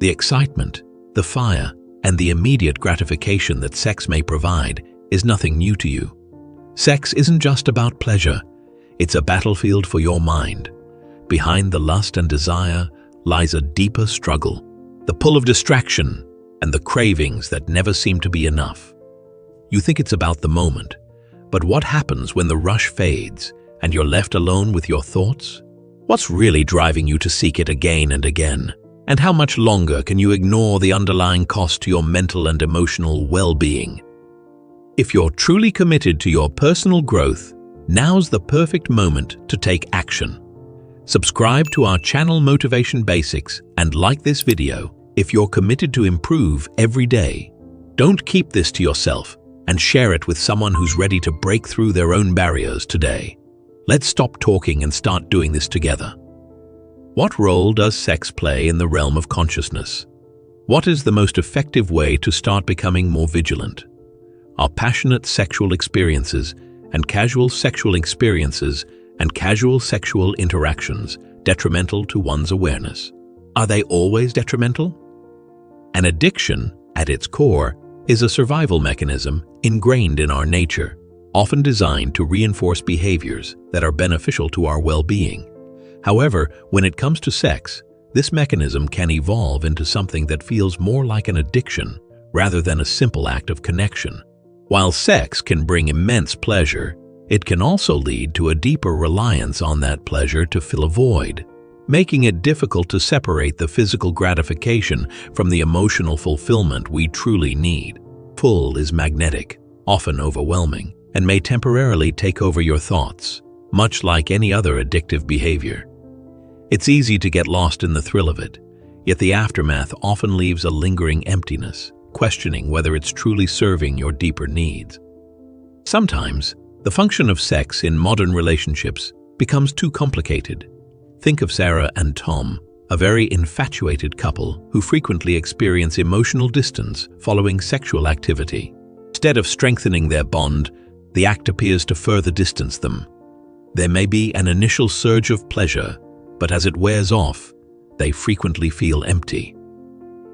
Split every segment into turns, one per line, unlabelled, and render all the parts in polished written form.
The excitement, the fire, and the immediate gratification that sex may provide is nothing new to you. Sex isn't just about pleasure, it's a battlefield for your mind. Behind the lust and desire lies a deeper struggle, the pull of distraction and the cravings that never seem to be enough. You think it's about the moment, but what happens when the rush fades and you're left alone with your thoughts? What's really driving you to seek it again and again? And how much longer can you ignore the underlying cost to your mental and emotional well-being? If you're truly committed to your personal growth, now's the perfect moment to take action. Subscribe to our channel Motivation Basics and like this video if you're committed to improve every day. Don't keep this to yourself and share it with someone who's ready to break through their own barriers today. Let's stop talking and start doing this together. What role does sex play in the realm of consciousness? What is the most effective way to start becoming more vigilant? Are passionate sexual experiences and casual sexual interactions detrimental to one's awareness? Are they always detrimental? An addiction, at its core, is a survival mechanism ingrained in our nature, often designed to reinforce behaviors that are beneficial to our well-being. However, when it comes to sex, this mechanism can evolve into something that feels more like an addiction rather than a simple act of connection. While sex can bring immense pleasure, it can also lead to a deeper reliance on that pleasure to fill a void, making it difficult to separate the physical gratification from the emotional fulfillment we truly need. Pull is magnetic, often overwhelming, and may temporarily take over your thoughts, much like any other addictive behavior. It's easy to get lost in the thrill of it, yet the aftermath often leaves a lingering emptiness, questioning whether it's truly serving your deeper needs. Sometimes, the function of sex in modern relationships becomes too complicated. Think of Sarah and Tom, a very infatuated couple who frequently experience emotional distance following sexual activity. Instead of strengthening their bond, the act appears to further distance them. There may be an initial surge of pleasure, but as it wears off, they frequently feel empty.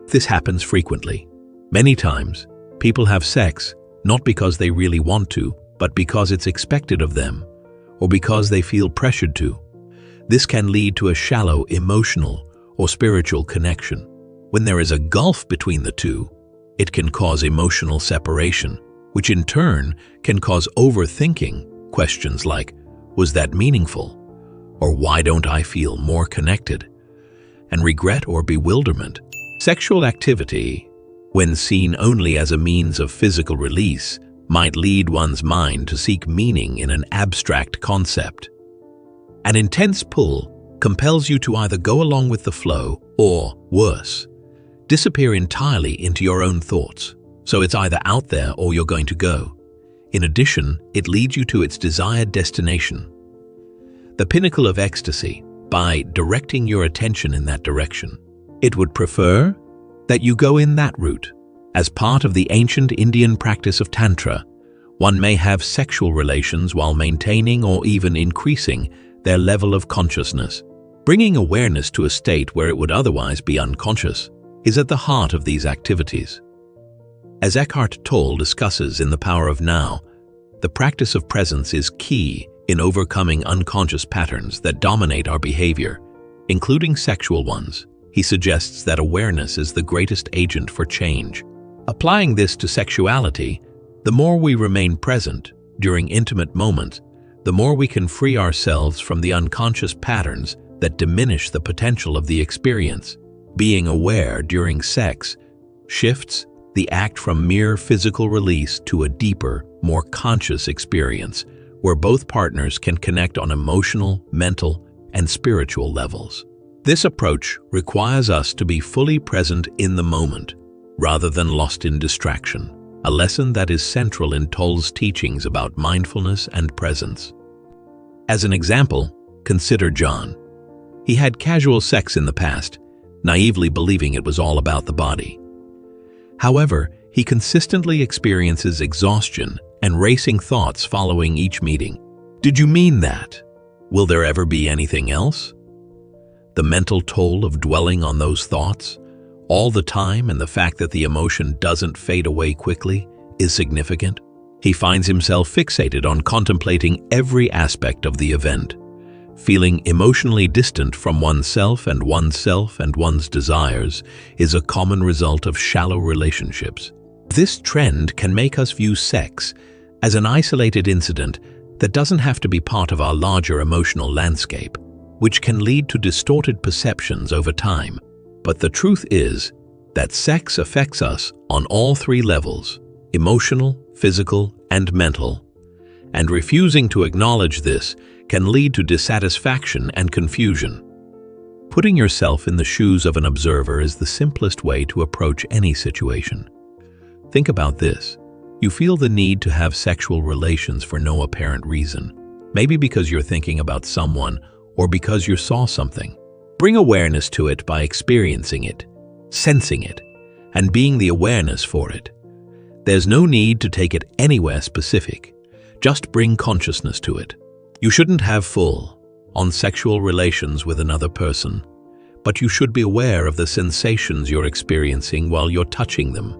This happens frequently. Many times, people have sex not because they really want to, but because it's expected of them, or because they feel pressured to. This can lead to a shallow emotional or spiritual connection. When there is a gulf between the two, it can cause emotional separation, which in turn can cause overthinking, questions like, was that meaningful? Or why don't I feel more connected? And regret or bewilderment. Sexual activity, when seen only as a means of physical release, might lead one's mind to seek meaning in an abstract concept. An intense pull compels you to either go along with the flow or, worse, disappear entirely into your own thoughts. So it's either out there or you're going to go. In addition, it leads you to its desired destination, the pinnacle of ecstasy, by directing your attention in that direction. It would prefer that you go in that route. As part of the ancient Indian practice of Tantra, one may have sexual relations while maintaining or even increasing their level of consciousness. Bringing awareness to a state where it would otherwise be unconscious is at the heart of these activities. As Eckhart Tolle discusses in The Power of Now, the practice of presence is key in overcoming unconscious patterns that dominate our behavior, including sexual ones. He suggests that awareness is the greatest agent for change. Applying this to sexuality, the more we remain present during intimate moments, the more we can free ourselves from the unconscious patterns that diminish the potential of the experience. Being aware during sex shifts the act from mere physical release to a deeper, more conscious experience, where both partners can connect on emotional, mental, and spiritual levels. This approach requires us to be fully present in the moment, rather than lost in distraction, a lesson that is central in Tolle's teachings about mindfulness and presence. As an example, consider John. He had casual sex in the past, naively believing it was all about the body. However, he consistently experiences exhaustion and racing thoughts following each meeting. Did you mean that? Will there ever be anything else? The mental toll of dwelling on those thoughts, all the time, and the fact that the emotion doesn't fade away quickly is significant. He finds himself fixated on contemplating every aspect of the event, feeling emotionally distant from oneself and one's desires is a common result of shallow relationships. This trend can make us view sex as an isolated incident that doesn't have to be part of our larger emotional landscape, which can lead to distorted perceptions over time. But the truth is that sex affects us on all three levels: emotional, physical, and mental. And refusing to acknowledge this can lead to dissatisfaction and confusion. Putting yourself in the shoes of an observer is the simplest way to approach any situation. Think about this. You feel the need to have sexual relations for no apparent reason, maybe because you're thinking about someone or because you saw something. Bring awareness to it by experiencing it, sensing it, and being the awareness for it. There's no need to take it anywhere specific. Just bring consciousness to it. You shouldn't have full-on sexual relations with another person, but you should be aware of the sensations you're experiencing while you're touching them,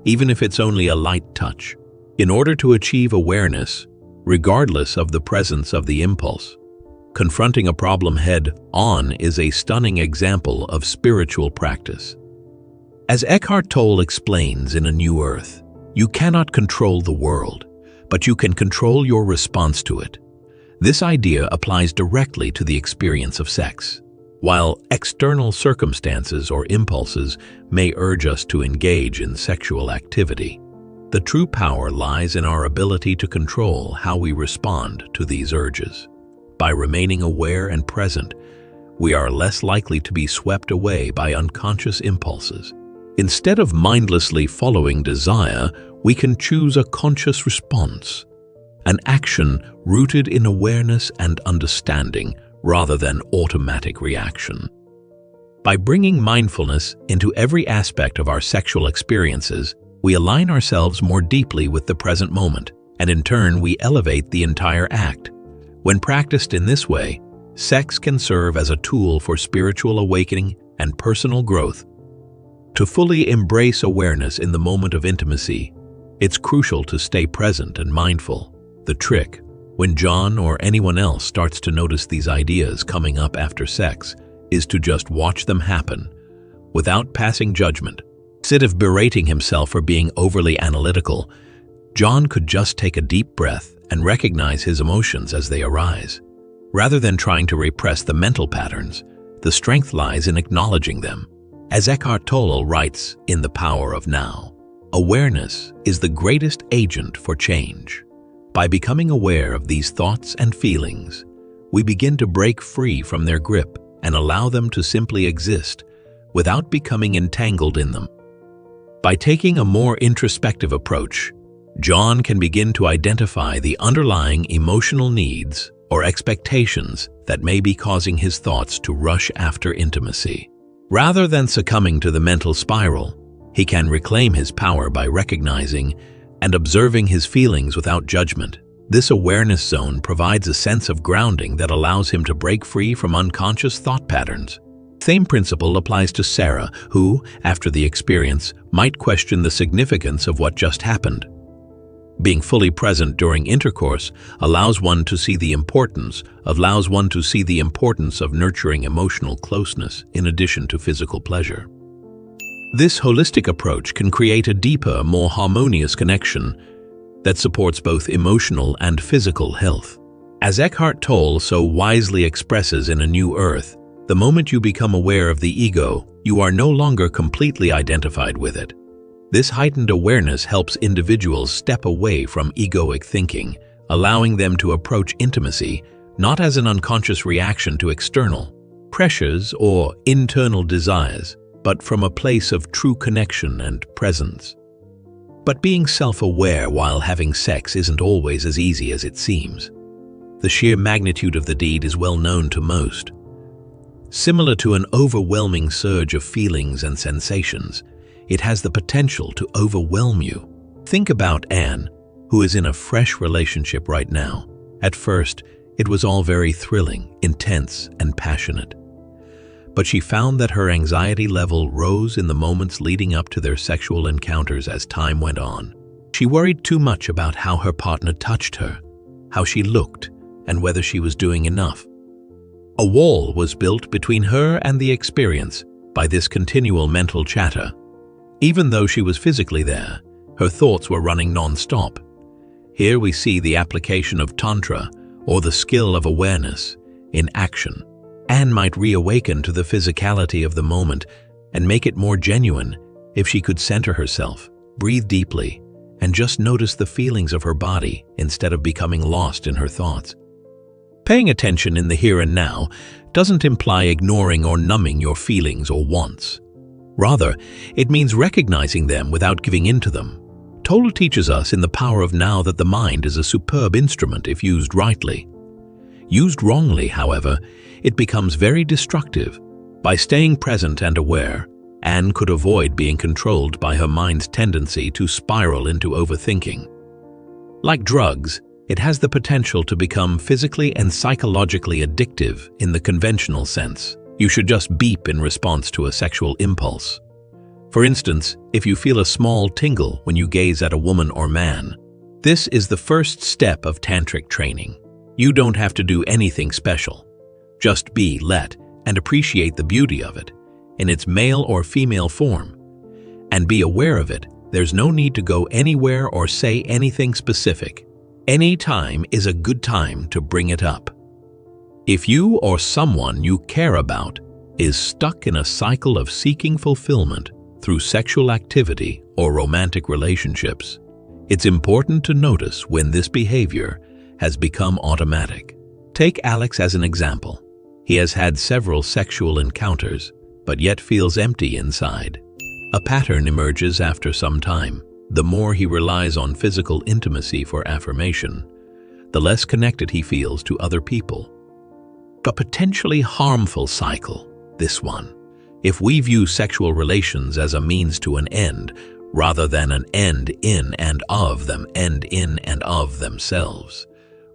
even if it's only a light touch. In order to achieve awareness, regardless of the presence of the impulse, confronting a problem head-on is a stunning example of spiritual practice. As Eckhart Tolle explains in A New Earth, you cannot control the world, but you can control your response to it. This idea applies directly to the experience of sex. While external circumstances or impulses may urge us to engage in sexual activity, the true power lies in our ability to control how we respond to these urges. By remaining aware and present, we are less likely to be swept away by unconscious impulses. Instead of mindlessly following desire, we can choose a conscious response, an action rooted in awareness and understanding rather than automatic reaction. By bringing mindfulness into every aspect of our sexual experiences, we align ourselves more deeply with the present moment, and in turn we elevate the entire act. When practiced in this way, sex can serve as a tool for spiritual awakening and personal growth. To fully embrace awareness in the moment of intimacy, it's crucial to stay present and mindful. The trick, when John or anyone else starts to notice these ideas coming up after sex, is to just watch them happen, without passing judgment. Instead of berating himself for being overly analytical, John could just take a deep breath and recognize his emotions as they arise. Rather than trying to repress the mental patterns, the strength lies in acknowledging them. As Eckhart Tolle writes in The Power of Now, awareness is the greatest agent for change. By becoming aware of these thoughts and feelings, we begin to break free from their grip and allow them to simply exist without becoming entangled in them. By taking a more introspective approach, John can begin to identify the underlying emotional needs or expectations that may be causing his thoughts to rush after intimacy. Rather than succumbing to the mental spiral, he can reclaim his power by recognizing and observing his feelings without judgment. This awareness zone provides a sense of grounding that allows him to break free from unconscious thought patterns. The same principle applies to Sarah, who, after the experience, might question the significance of what just happened. Being fully present during intercourse allows one to see the importance of nurturing emotional closeness in addition to physical pleasure. This holistic approach can create a deeper, more harmonious connection that supports both emotional and physical health. As Eckhart Tolle so wisely expresses in A New Earth, the moment you become aware of the ego, you are no longer completely identified with it. This heightened awareness helps individuals step away from egoic thinking, allowing them to approach intimacy not as an unconscious reaction to external pressures or internal desires, but from a place of true connection and presence. But being self-aware while having sex isn't always as easy as it seems. The sheer magnitude of the deed is well known to most. Similar to an overwhelming surge of feelings and sensations, it has the potential to overwhelm you. Think about Anne, who is in a fresh relationship right now. At first, it was all very thrilling, intense, and passionate. but she found that her anxiety level rose in the moments leading up to their sexual encounters as time went on. She worried too much about how her partner touched her, how she looked, and whether she was doing enough. A wall was built between her and the experience by this continual mental chatter. Even though she was physically there, her thoughts were running non-stop. Here we see the application of Tantra, or the skill of awareness, in action. Anne might reawaken to the physicality of the moment and make it more genuine if she could center herself, breathe deeply, and just notice the feelings of her body instead of becoming lost in her thoughts. Paying attention in the here and now doesn't imply ignoring or numbing your feelings or wants. Rather, it means recognizing them without giving in to them. Tolle teaches us in The Power of Now that the mind is a superb instrument if used rightly. Used wrongly, however, it becomes very destructive. By staying present and aware, Anne could avoid being controlled by her mind's tendency to spiral into overthinking. Like drugs, it has the potential to become physically and psychologically addictive in the conventional sense. You should just beep in response to a sexual impulse. For instance, if you feel a small tingle when you gaze at a woman or man, this is the first step of tantric training. You don't have to do anything special. Just be, let, and appreciate the beauty of it, in its male or female form. And be aware of it. There's no need to go anywhere or say anything specific. Any time is a good time to bring it up. If you or someone you care about is stuck in a cycle of seeking fulfillment through sexual activity or romantic relationships, it's important to notice when this behavior has become automatic. Take Alex as an example. He has had several sexual encounters, but yet feels empty inside. A pattern emerges after some time. The more he relies on physical intimacy for affirmation, the less connected he feels to other people. A potentially harmful cycle, this one. If we view sexual relations as a means to an end, rather than an end in and of them, end in and of themselves,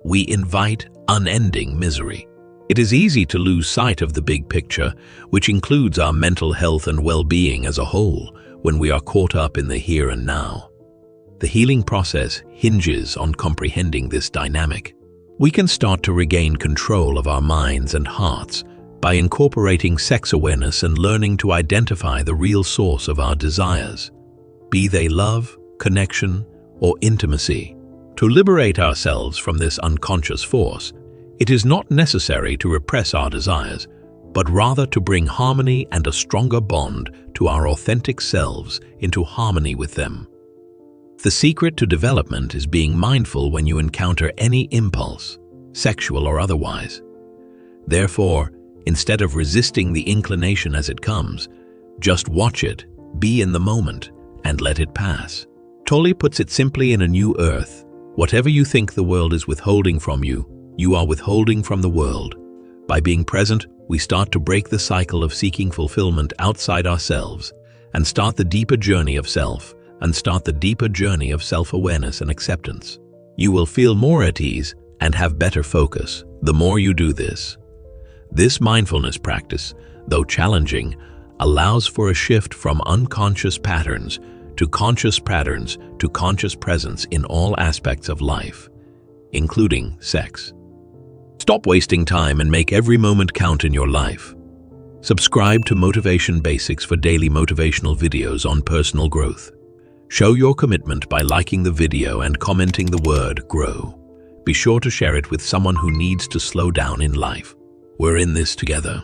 we invite unending misery. It is easy to lose sight of the big picture, which includes our mental health and well-being as a whole, when we are caught up in the here and now. The healing process hinges on comprehending this dynamic. We can start to regain control of our minds and hearts by incorporating sex awareness and learning to identify the real source of our desires, be they love, connection, or intimacy. To liberate ourselves from this unconscious force, it is not necessary to repress our desires, but rather to bring harmony and a stronger bond to our authentic selves into harmony with them. The secret to development is being mindful when you encounter any impulse, sexual or otherwise. Therefore, instead of resisting the inclination as it comes, just watch it, be in the moment, and let it pass. Tolle puts it simply in A New Earth. Whatever you think the world is withholding from you, you are withholding from the world. By being present, we start to break the cycle of seeking fulfillment outside ourselves and start the deeper journey of self, and start the deeper journey of self-awareness and acceptance. You will feel more at ease and have better focus the more you do this. This mindfulness practice, though challenging, allows for a shift from unconscious patterns to conscious presence in all aspects of life, including sex. Stop wasting time and make every moment count in your life. Subscribe to Motivation Basics for daily motivational videos on personal growth. Show your commitment by liking the video and commenting the word GROW. Be sure to share it with someone who needs to slow down in life. We're in this together.